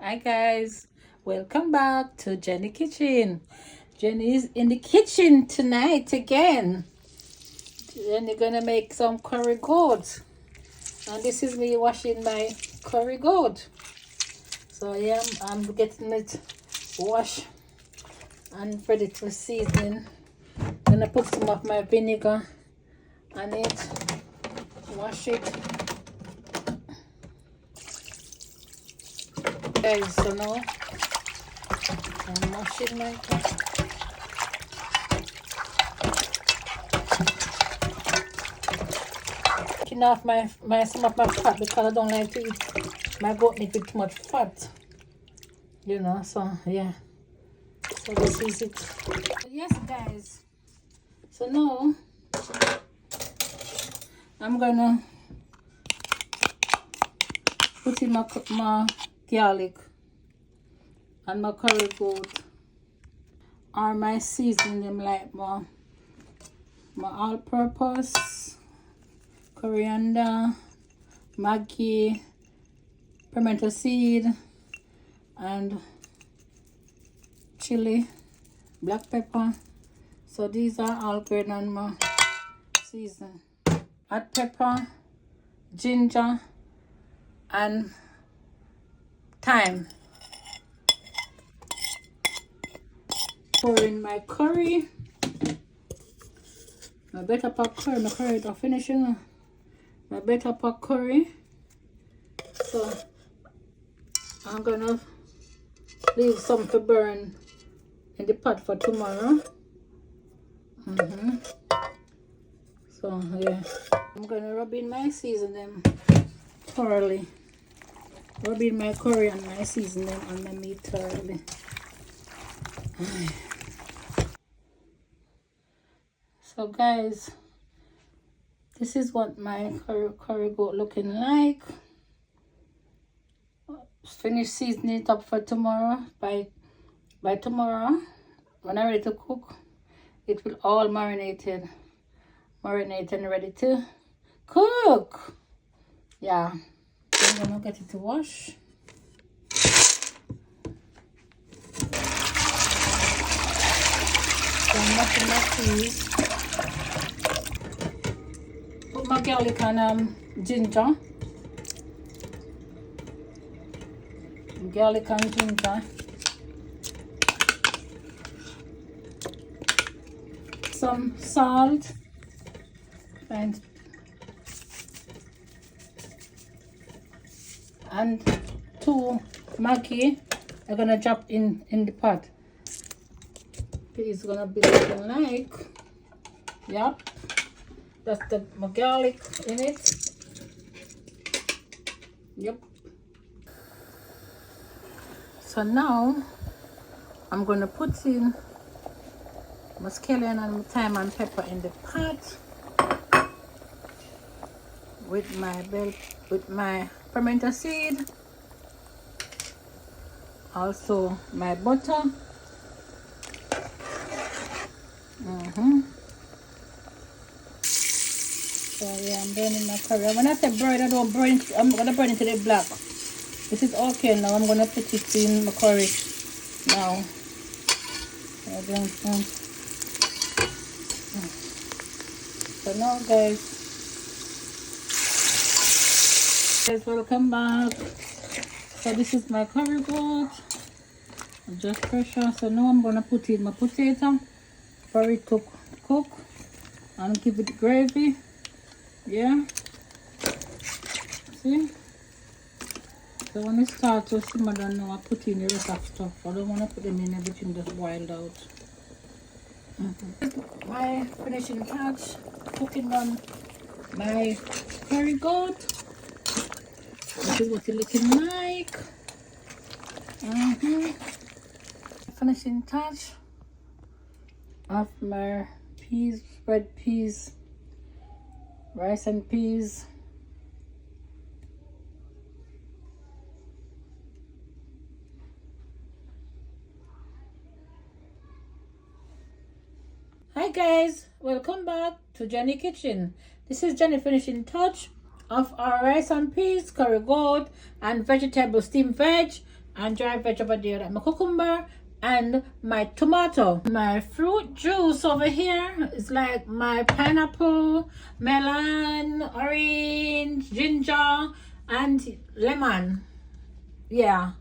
Hi guys, welcome back to Jenny Kitchen. Jenny is in the kitchen tonight again. Jenny gonna make some curry goat, and this is me washing my curry goat. So yeah, I'm getting it washed and ready to season. Gonna put some of my vinegar on it, wash it. Guys, so now I'm washing my taking off my some of my fat because I don't like to eat my goat meat with too much fat. So yeah. So this is it. Yes guys. So now I'm gonna put in my garlic and my curry goat, or my seasoning them like my all-purpose, coriander, Maggi, pimento seed, and chili, black pepper. So these are all going on my season. Hot pepper, ginger, and thyme. Pour in my curry. My better pot curry. My curry is finishing. My better pot curry. So I'm gonna leave some to burn in the pot for tomorrow. So yeah, I'm gonna rub in my seasoning thoroughly. Rub in my curry and my seasoning on my meat thoroughly. So guys, this is what my curry goat looking like. Finish seasoning it up for tomorrow. By tomorrow, when I'm ready to cook, it will all marinated and ready to cook. Yeah, I'm gonna get it to wash. So I'm washing my cheese. Put my garlic and ginger. Garlic and ginger. Some salt. And 2 Maggi I'm gonna drop in the pot. It's gonna be looking like, yep, that's my garlic in it. Yep. So now I'm gonna put in my scallion and my thyme and pepper in the pot with my pimento seed, also my butter. So yeah, I'm burning my curry. When I say burn, I don't burn it. I'm gonna burn it to the black. This is okay now. I'm gonna put it in my curry now. So now guys, welcome back. So this is my curry goat. Just pressure. So now I'm gonna put in my potato for it to cook and give it gravy. Yeah. See? So when it starts to simmer down now, I put in the rest of stuff. I don't want to put them in everything just boiled out. My finishing touch, cooking on my curry goat. This is what it's looking like. Finishing touch of my peas, red peas, rice and peas. Hi guys, welcome back to Jenny Kitchen. This is Jenny finishing touch of our rice and peas, curry goat, and vegetable steamed veg And dry veg over there, like my cucumber and my tomato. My fruit juice over here is like my pineapple, melon, orange, ginger, and lemon. Yeah,